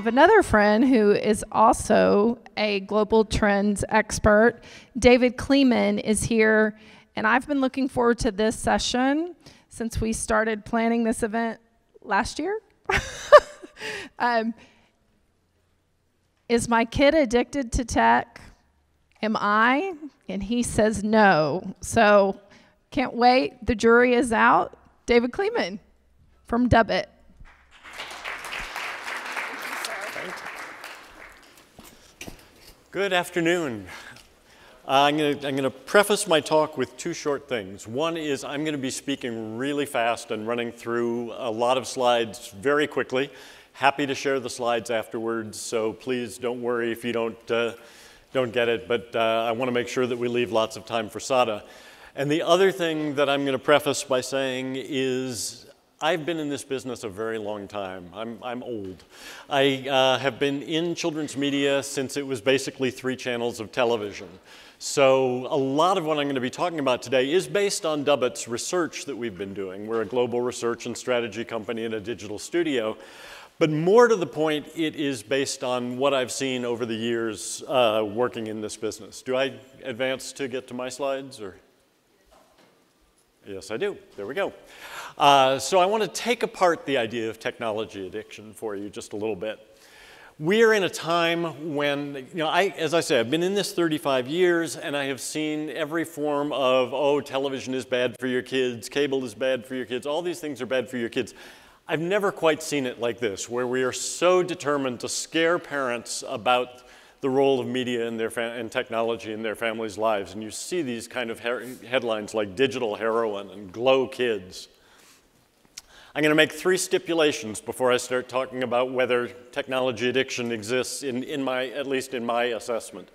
have another friend who is also a global trends expert. David Kleeman is here, and I've been looking forward to this session since we started planning this event last year. Is my kid addicted to tech? Am I? And he says no. So can't wait. The jury is out. David Kleeman from Dubit. Good afternoon. I'm going to preface my talk with two short things. One is I'm going to be speaking really fast and running through a lot of slides very quickly. Happy to share the slides afterwards, so please don't worry if you don't get it, but I want to make sure that we leave lots of time for Sada. And the other thing that I'm going to preface by saying is I've been in this business a very long time. I'm old. I have been in children's media since it was basically 3 channels of television. So a lot of what I'm going to be talking about today is based on Dubit's research that we've been doing. We're a global research and strategy company in a digital studio. But more to the point, it is based on what I've seen over the years working in this business. Do I advance to get to my slides, or? Yes, I do. There we go. So I want to take apart the idea of technology addiction for you just a little bit. We are in a time when, as I say, I've been in this 35 years, and I have seen every form of, oh, television is bad for your kids, cable is bad for your kids, all these things are bad for your kids. I've never quite seen it like this, where we are so determined to scare parents about the role of media and technology in their families' lives. And you see these kind of headlines like digital heroin and glow kids. I'm going to make 3 stipulations before I start talking about whether technology addiction exists at least in my assessment.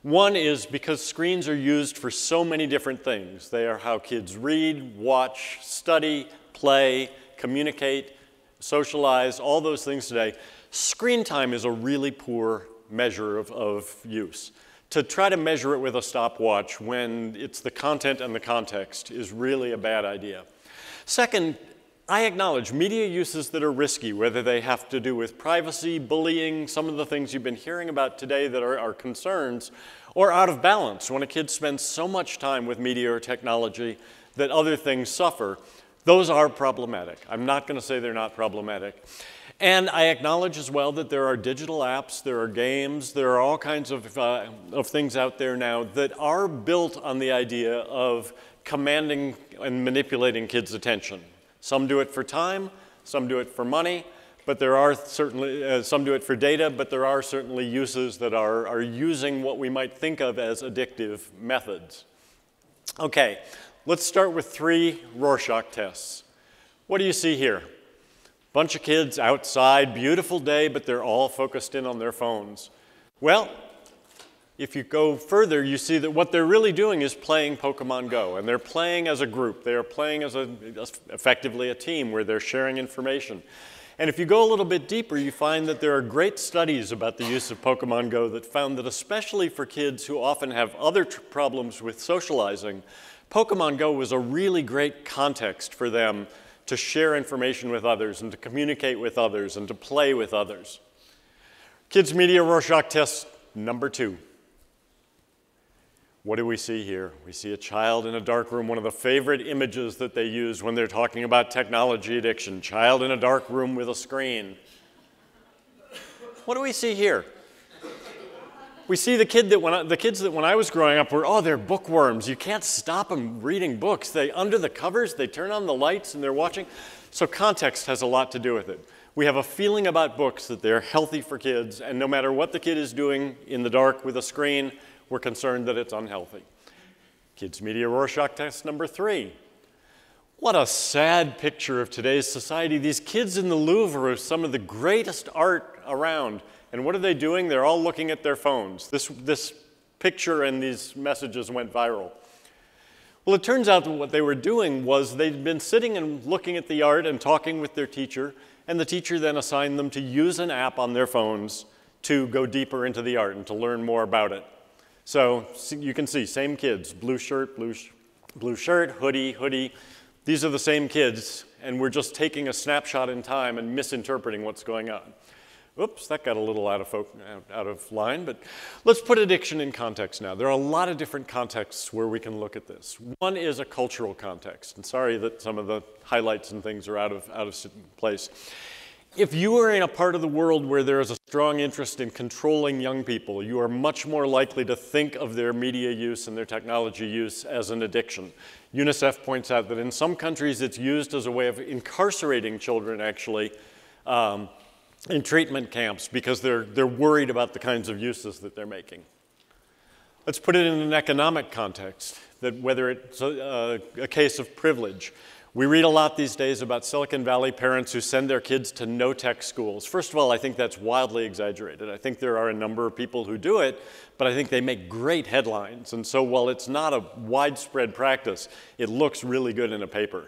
One is because screens are used for so many different things. They are how kids read, watch, study, play, communicate, socialize, all those things today. Screen time is a really poor measure of use. To try to measure it with a stopwatch when it's the content and the context is really a bad idea. Second, I acknowledge media uses that are risky, whether they have to do with privacy, bullying, some of the things you've been hearing about today that are concerns, or out of balance when a kid spends so much time with media or technology that other things suffer. Those are problematic. I'm not going to say they're not problematic. And I acknowledge as well that there are digital apps, there are games, there are all kinds of things out there now that are built on the idea of commanding and manipulating kids' attention. Some do it for time, some do it for money, but there are certainly, some do it for data, but there are certainly uses that are using what we might think of as addictive methods. Okay, let's start with 3 Rorschach tests. What do you see here? Bunch of kids outside, beautiful day, but they're all focused in on their phones. Well, if you go further, you see that what they're really doing is playing Pokemon Go, and they're playing as a group. They are playing as effectively a team where they're sharing information. And if you go a little bit deeper, you find that there are great studies about the use of Pokemon Go that found that especially for kids who often have other problems with socializing, Pokemon Go was a really great context for them to share information with others and to communicate with others and to play with others. Kids Media Rorschach test number 2. What do we see here? We see a child in a dark room, one of the favorite images that they use when they're talking about technology addiction. Child in a dark room with a screen. What do we see here? We see the kids that when I was growing up were, oh, they're bookworms. You can't stop them reading books. Under the covers, they turn on the lights and they're watching. So context has a lot to do with it. We have a feeling about books that they're healthy for kids, and no matter what the kid is doing in the dark with a screen, we're concerned that it's unhealthy. Kids Media Rorschach test number 3. What a sad picture of today's society. These kids in the Louvre are some of the greatest art around. And what are they doing? They're all looking at their phones. This picture and these messages went viral. Well, it turns out that what they were doing was they'd been sitting and looking at the art and talking with their teacher, and the teacher then assigned them to use an app on their phones to go deeper into the art and to learn more about it. So you can see, same kids, blue shirt, hoodie. These are the same kids, and we're just taking a snapshot in time and misinterpreting what's going on. Oops, that got a little out of line, but let's put addiction in context now. There are a lot of different contexts where we can look at this. One is a cultural context, and sorry that some of the highlights and things are out of place. If you are in a part of the world where there is a strong interest in controlling young people, you are much more likely to think of their media use and their technology use as an addiction. UNICEF points out that in some countries it's used as a way of incarcerating children, actually, in treatment camps because they're worried about the kinds of uses that they're making. Let's put it in an economic context, that whether it's a case of privilege. We read a lot these days about Silicon Valley parents who send their kids to no-tech schools. First of all, I think that's wildly exaggerated. I think there are a number of people who do it, but I think they make great headlines. And so while it's not a widespread practice, it looks really good in a paper.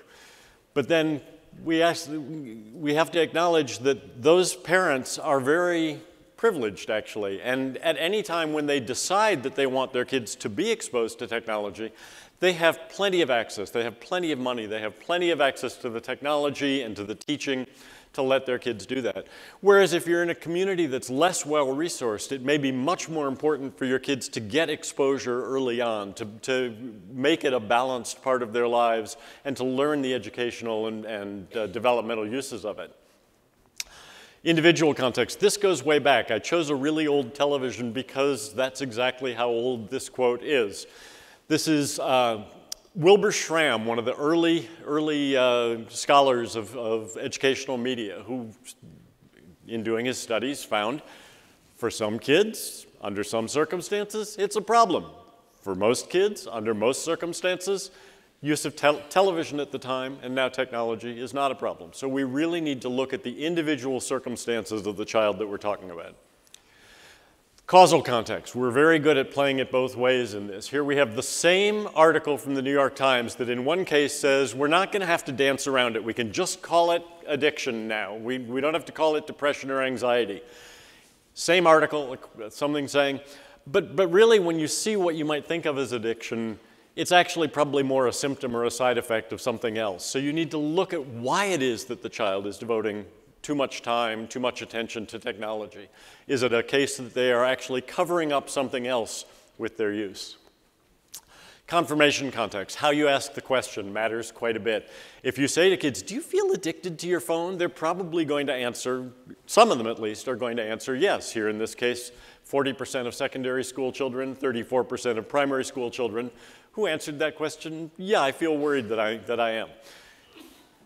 But then we have to acknowledge that those parents are very privileged, actually. And at any time when they decide that they want their kids to be exposed to technology, they have plenty of access, they have plenty of money, they have plenty of access to the technology and to the teaching to let their kids do that. Whereas if you're in a community that's less well-resourced, it may be much more important for your kids to get exposure early on, to make it a balanced part of their lives, and to learn the educational and developmental uses of it. Individual context. This goes way back. I chose a really old television because that's exactly how old this quote is. This is Wilbur Schramm, one of the early scholars of educational media, who, in doing his studies, found for some kids, under some circumstances, it's a problem. For most kids, under most circumstances, use of television at the time, and now technology, is not a problem. So we really need to look at the individual circumstances of the child that we're talking about. Causal context. We're very good at playing it both ways in this. Here we have the same article from the New York Times that in one case says, we're not going to have to dance around it. We can just call it addiction now. We don't have to call it depression or anxiety. Same article, something saying, but really when you see what you might think of as addiction, it's actually probably more a symptom or a side effect of something else. So you need to look at why it is that the child is devoting too much time, too much attention to technology. Is it a case that they are actually covering up something else with their use? Confirmation context, how you ask the question matters quite a bit. If you say to kids, do you feel addicted to your phone? They're probably going to answer, some of them at least, are going to answer yes. Here in this case, 40% of secondary school children, 34% of primary school children who answered that question, yeah, I feel worried that I am.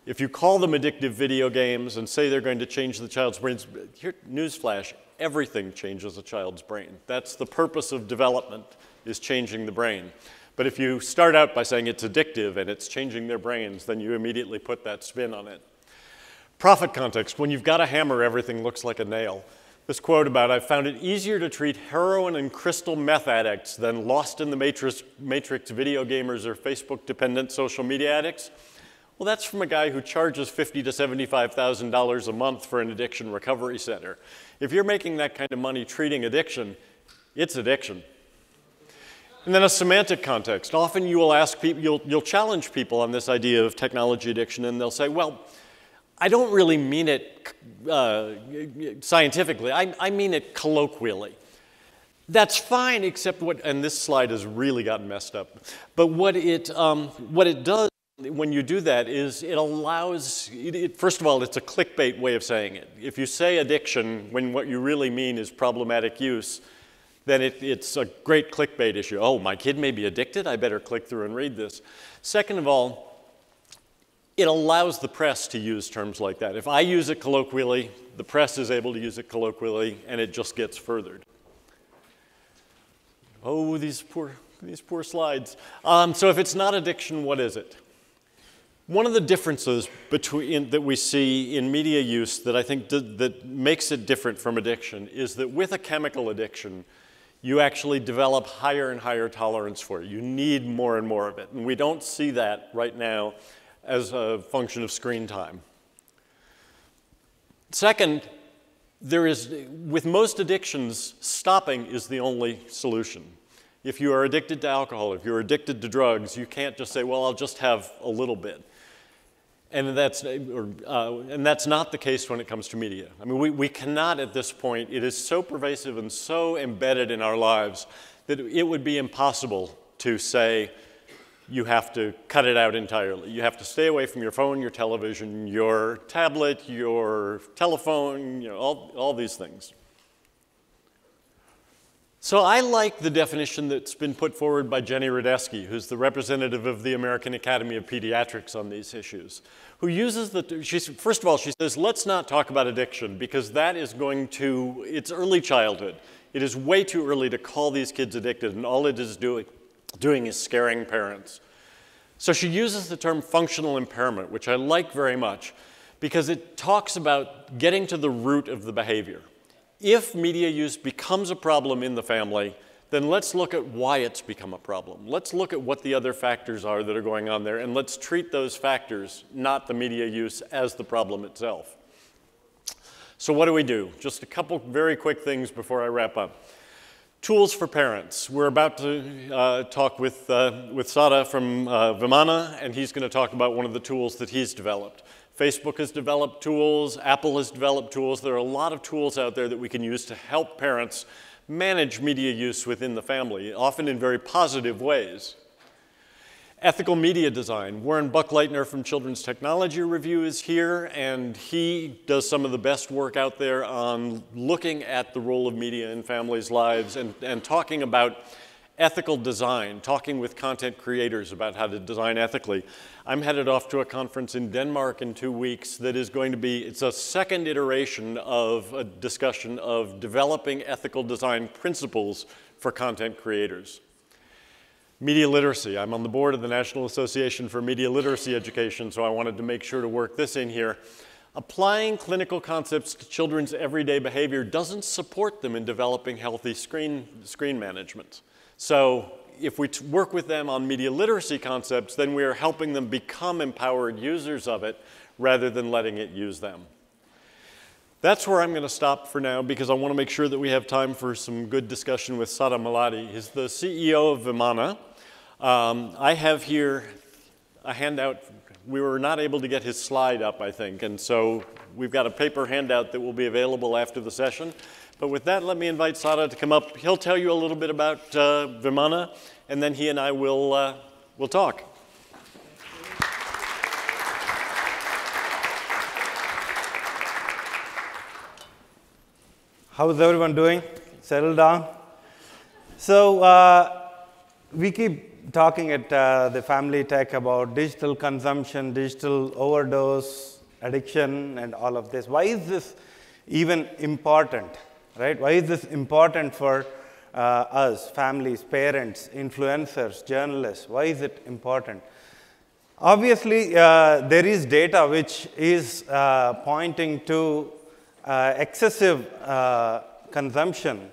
If you call them addictive video games and say they're going to change the child's brains, here, newsflash, everything changes a child's brain. That's the purpose of development, is changing the brain. But if you start out by saying it's addictive and it's changing their brains, then you immediately put that spin on it. Profit context, when you've got a hammer, everything looks like a nail. This quote about, I've found it easier to treat heroin and crystal meth addicts than lost in the matrix video gamers or Facebook-dependent social media addicts. Well, that's from a guy who charges $50,000 to $75,000 a month for an addiction recovery center. If you're making that kind of money treating addiction, it's addiction. And then a semantic context. Often you will ask people, you'll challenge people on this idea of technology addiction, and they'll say, well, I don't really mean it scientifically. I mean it colloquially. That's fine, except and this slide has really gotten messed up. But what it does when you do that is it allows, first of all, it's a clickbait way of saying it. If you say addiction when what you really mean is problematic use, then it's a great clickbait issue. Oh, my kid may be addicted? I better click through and read this. Second of all, it allows the press to use terms like that. If I use it colloquially, the press is able to use it colloquially, and it just gets furthered. Oh, these poor slides. So if it's not addiction, what is it? One of the differences that we see in media use that I think that makes it different from addiction is that with a chemical addiction, you actually develop higher and higher tolerance for it. You need more and more of it. And we don't see that right now as a function of screen time. Second, with most addictions, stopping is the only solution. If you are addicted to alcohol, if you're addicted to drugs, you can't just say, well, I'll just have a little bit. And that's not the case when it comes to media. I mean, we cannot at this point, it is so pervasive and so embedded in our lives that it would be impossible to say, you have to cut it out entirely. You have to stay away from your phone, your television, your tablet, your telephone, you know, all these things. So I like the definition that's been put forward by Jenny Radesky, who's the representative of the American Academy of Pediatrics on these issues, who uses first of all, she says, let's not talk about addiction because that is it's early childhood. It is way too early to call these kids addicted, and all it is doing is scaring parents. So she uses the term functional impairment, which I like very much, because it talks about getting to the root of the behavior. If media use becomes a problem in the family, then let's look at why it's become a problem. Let's look at what the other factors are that are going on there, and let's treat those factors, not the media use, as the problem itself. So what do we do? Just a couple very quick things before I wrap up. Tools for parents. We're about to talk with Sada from Vimana, and he's going to talk about one of the tools that he's developed. Facebook has developed tools, Apple has developed tools. There are a lot of tools out there that we can use to help parents manage media use within the family, often in very positive ways. Ethical media design. Warren Buckleitner from Children's Technology Review is here, and he does some of the best work out there on looking at the role of media in families' lives and talking about ethical design, talking with content creators about how to design ethically. I'm headed off to a conference in Denmark in 2 weeks that is going to be, it's a second iteration of a discussion of developing ethical design principles for content creators. Media literacy. I'm on the board of the National Association for Media Literacy Education, so I wanted to make sure to work this in here. Applying clinical concepts to children's everyday behavior doesn't support them in developing healthy screen management. So if we work with them on media literacy concepts, then we are helping them become empowered users of it rather than letting it use them. That's where I'm going to stop for now because I want to make sure that we have time for some good discussion with Sada Malladi. He's the CEO of Vimana. I have here a handout. We were not able to get his slide up, I think, and so we've got a paper handout that will be available after the session. But with that, let me invite Sada to come up. He'll tell you a little bit about Vimana, and then he and I will talk. How is everyone doing? Settle down? So we keep talking at the Family Tech about digital consumption, digital overdose, addiction, and all of this. Why is this even important? Right? Why is this important for us, families, parents, influencers, journalists? Why is it important? Obviously, there is data which is pointing to excessive consumption,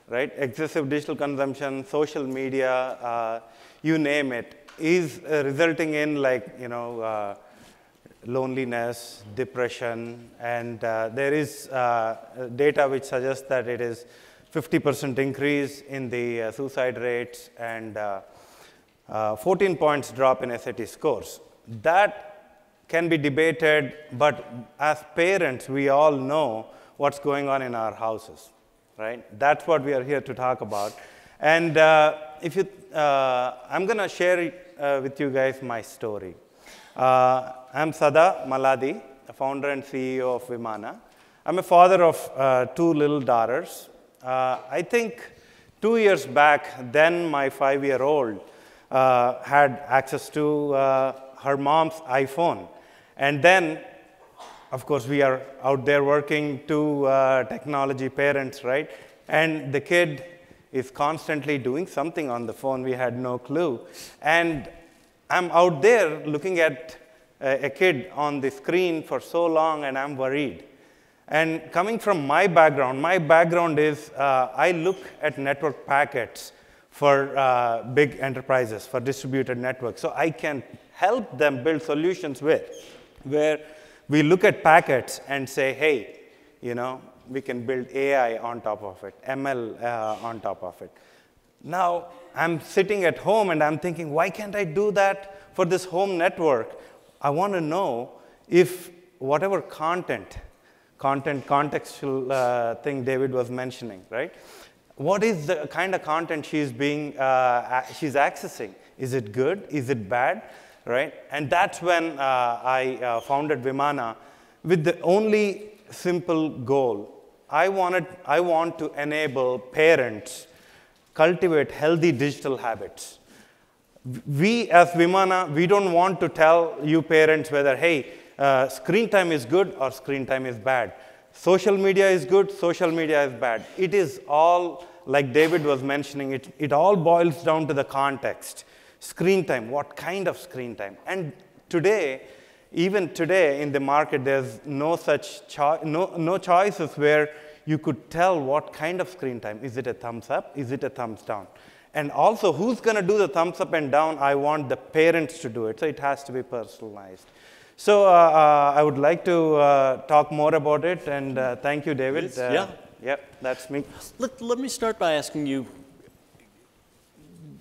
right? Excessive digital consumption, social media, you name it, is resulting in loneliness, depression, and there is data which suggests that it is 50% increase in the suicide rates and 14 points drop in SAT scores. That can be debated, but as parents, we all know what's going on in our houses, right? That's what we are here to talk about. And I'm going to share with you guys my story. I'm Sada Malladi, the founder and CEO of Vimana. I'm a father of 2 little daughters. I think 2 years back, then my 5-year-old had access to her mom's iPhone. And then, of course, we are out there working to technology parents, right? And the kid is constantly doing something on the phone. We had no clue. And I'm out there looking at a kid on the screen for so long, and I'm worried. And coming from my background is I look at network packets for big enterprises, for distributed networks. So I can help them build solutions where we look at packets and say, hey, we can build AI on top of it, ML on top of it. Now, I'm sitting at home and I'm thinking, why can't I do that for this home network? I want to know if whatever contextual thing David was mentioning, right? What is the kind of content she's accessing? Is it good? Is it bad? Right? And that's when I founded Vimana with the only simple goal. I want to enable parents cultivate healthy digital habits. We as Vimana, we don't want to tell you parents whether, hey, screen time is good or screen time is bad. Social media is good, social media is bad. It is all, like David was mentioning, it all boils down to the context. Screen time, what kind of screen time? And today, even today in the market, there's no such no choices where you could tell what kind of screen time. Is it a thumbs up? Is it a thumbs down? And also, who's going to do the thumbs up and down? I want the parents to do it, so it has to be personalized. So I would like to talk more about it, and thank you, David. Yeah, that's me. Let me start by asking you,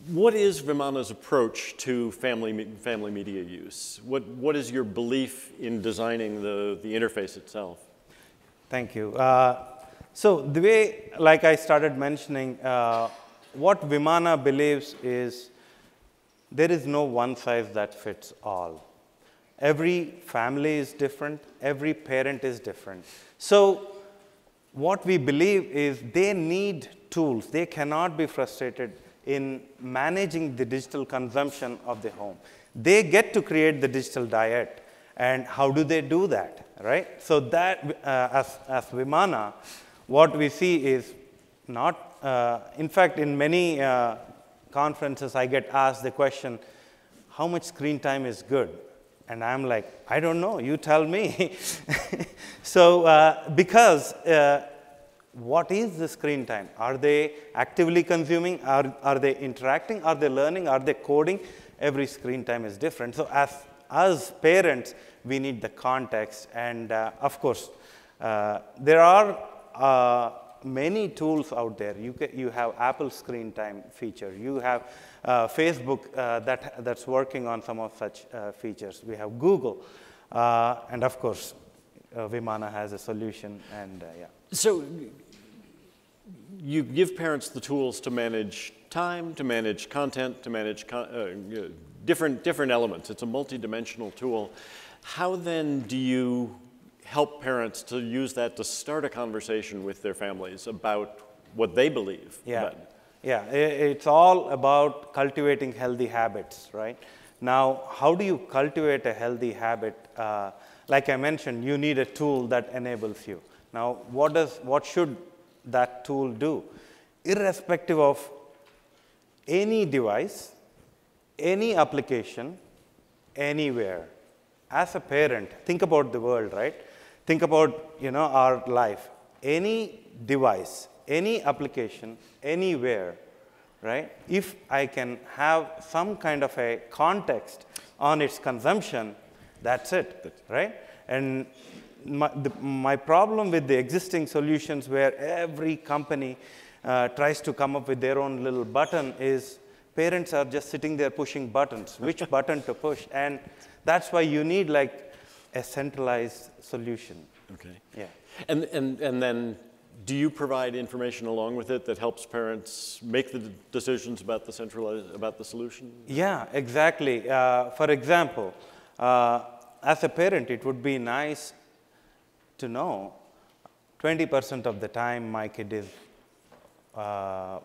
what is Vimana's approach to family media use? What is your belief in designing the interface itself? Thank you. So the way, like I started mentioning, what Vimana believes is there is no one size that fits all. Every family is different. Every parent is different. So what we believe is they need tools. They cannot be frustrated in managing the digital consumption of the home. They get to create the digital diet. And how do they do that, right? So that, as Vimana, what we see is not, in fact, in many conferences, I get asked the question, how much screen time is good? And I'm like, I don't know, you tell me. So because what is the screen time? Are they actively consuming? Are they interacting? Are they learning? Are they coding? Every screen time is different. So as parents, we need the context. And of course, there are many tools out there. You have Apple screen time feature. You have Facebook that's working on some of such features. We have Google. And of course, Vimana has a solution. And yeah. So you give parents the tools to manage time, to manage content, to manage different elements. It's a multi-dimensional tool. How then do you help parents to use that to start a conversation with their families about what they believe? Yeah, it's all about cultivating healthy habits, right? Now, how do you cultivate a healthy habit? Like I mentioned, you need a tool that enables you. Now, what should that tool do? Irrespective of any device, any application, anywhere. As a parent, think about the world, right? Think about, our life. Any device, any application, anywhere, right? If I can have some kind of a context on its consumption, that's it, right? And my problem with the existing solutions where every company tries to come up with their own little button is parents are just sitting there pushing buttons, which button to push. And that's why you need like a centralized solution. Okay. Yeah. And then do you provide information along with it that helps parents make the decisions about the solution? Yeah, exactly. For example, as a parent, it would be nice to know 20% of the time my kid is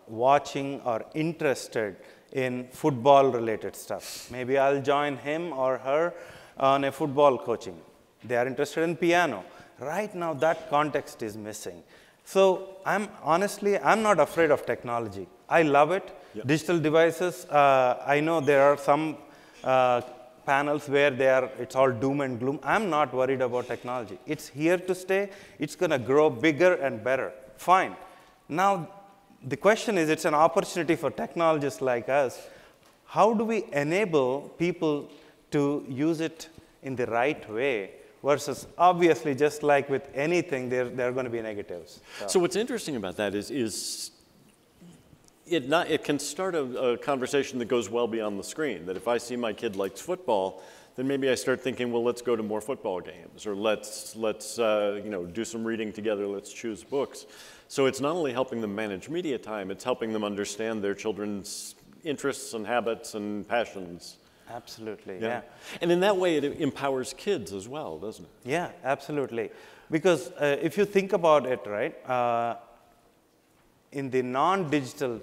watching or interested in football-related stuff. Maybe I'll join him or her on a football coaching. They are interested in piano. Right now, that context is missing. So I'm not afraid of technology. I love it. Yep. Digital devices, I know there are some panels where it's all doom and gloom. I'm not worried about technology. It's here to stay. It's going to grow bigger and better. Fine. Now, the question is, it's an opportunity for technologists like us. How do we enable people to use it in the right way versus obviously, just like with anything, there are going to be negatives. So what's interesting about that is it can start a conversation that goes well beyond the screen. That if I see my kid likes football, then maybe I start thinking, well, let's go to more football games, or let's do some reading together, let's choose books. So it's not only helping them manage media time, it's helping them understand their children's interests and habits and passions. Absolutely, yeah. And in that way, it empowers kids as well, doesn't it? Yeah, absolutely. Because if you think about it, right, in the non-digital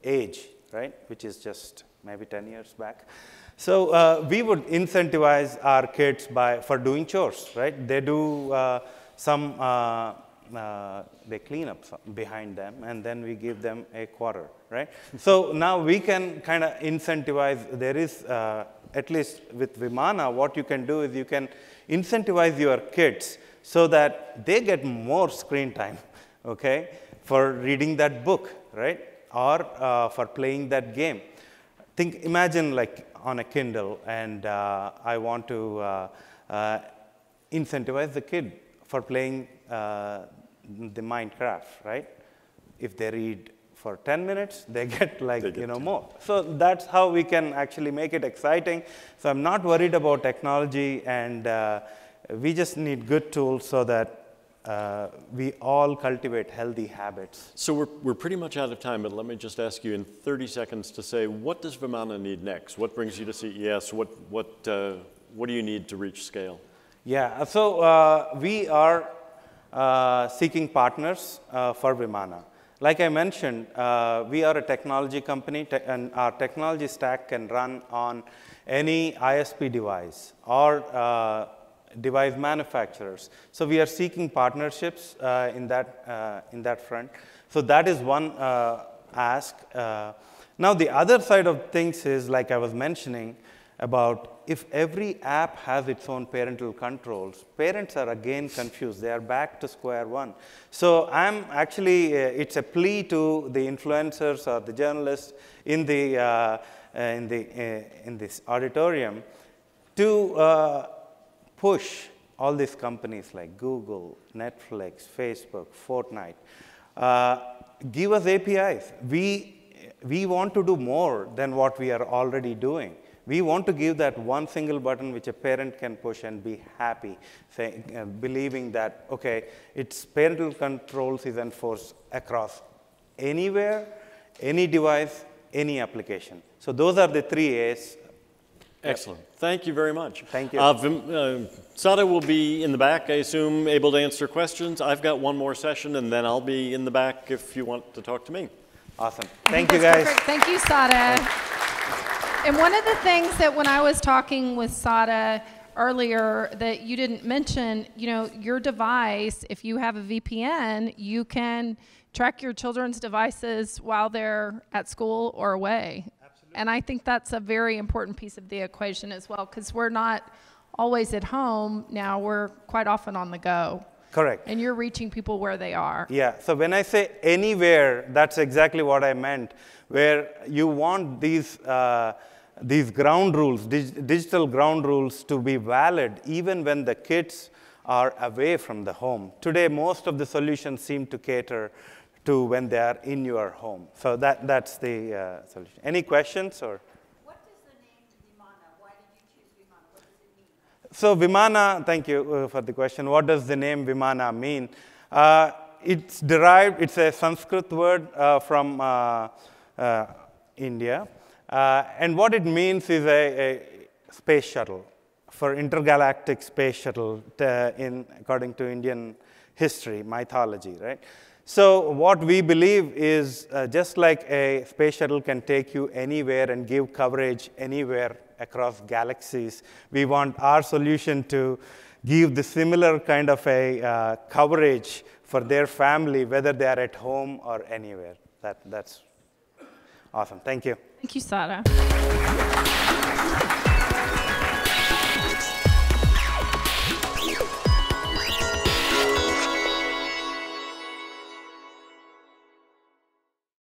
age, right, which is just maybe 10 years back, so we would incentivize our kids for doing chores, right? They do they clean up behind them, and then we give them a quarter, right? So now we can kind of incentivize. There is, at least with Vimana, what you can do is you can incentivize your kids so that they get more screen time, okay, for reading that book, right, or for playing that game. Imagine like on a Kindle, and I want to incentivize the kid for playing the Minecraft, right? If they read for 10 minutes, they get like, more. So that's how we can actually make it exciting. So I'm not worried about technology, and we just need good tools so that we all cultivate healthy habits. So we're pretty much out of time, but let me just ask you in 30 seconds to say, what does Vimana need next? What brings you to CES? What do you need to reach scale? Yeah, so we are seeking partners for Vimana. Like I mentioned, we are a technology company, and our technology stack can run on any ISP device or device manufacturers. So we are seeking partnerships in that front. So that is one ask. Now the other side of things is, like I was mentioning, about if every app has its own parental controls, parents are again confused. They are back to square one. So I'm actually, it's a plea to the influencers or the journalists in this auditorium to push all these companies like Google, Netflix, Facebook, Fortnite, give us APIs. We want to do more than what we are already doing. We want to give that one single button which a parent can push and be happy, believing that, okay, its parental controls is enforced across anywhere, any device, any application. So those are the 3 A's. Excellent. Thank you very much. Thank you. Sada will be in the back, I assume, able to answer questions. I've got one more session, and then I'll be in the back if you want to talk to me. Awesome. Thank you, guys. Perfect. Thank you, Sada. And one of the things that when I was talking with Sada earlier that you didn't mention, your device, if you have a VPN, you can track your children's devices while they're at school or away. Absolutely. And I think that's a very important piece of the equation as well, because we're not always at home now. We're quite often on the go. Correct. And you're reaching people where they are. Yeah, so when I say anywhere, that's exactly what I meant, where you want these ground rules, digital ground rules, to be valid even when the kids are away from the home. Today, most of the solutions seem to cater to when they are in your home. So that's the solution. Any questions? Or? What does the name Vimana, why did you choose Vimana? What does it mean? So Vimana, thank you for the question. What does the name Vimana mean? It's derived, it's a Sanskrit word from India. And what it means is a space shuttle, for intergalactic space shuttle, according to Indian history, mythology, right? So what we believe is just like a space shuttle can take you anywhere and give coverage anywhere across galaxies, we want our solution to give the similar kind of a coverage for their family, whether they are at home or anywhere. That's awesome. Thank you. Thank you, Sada.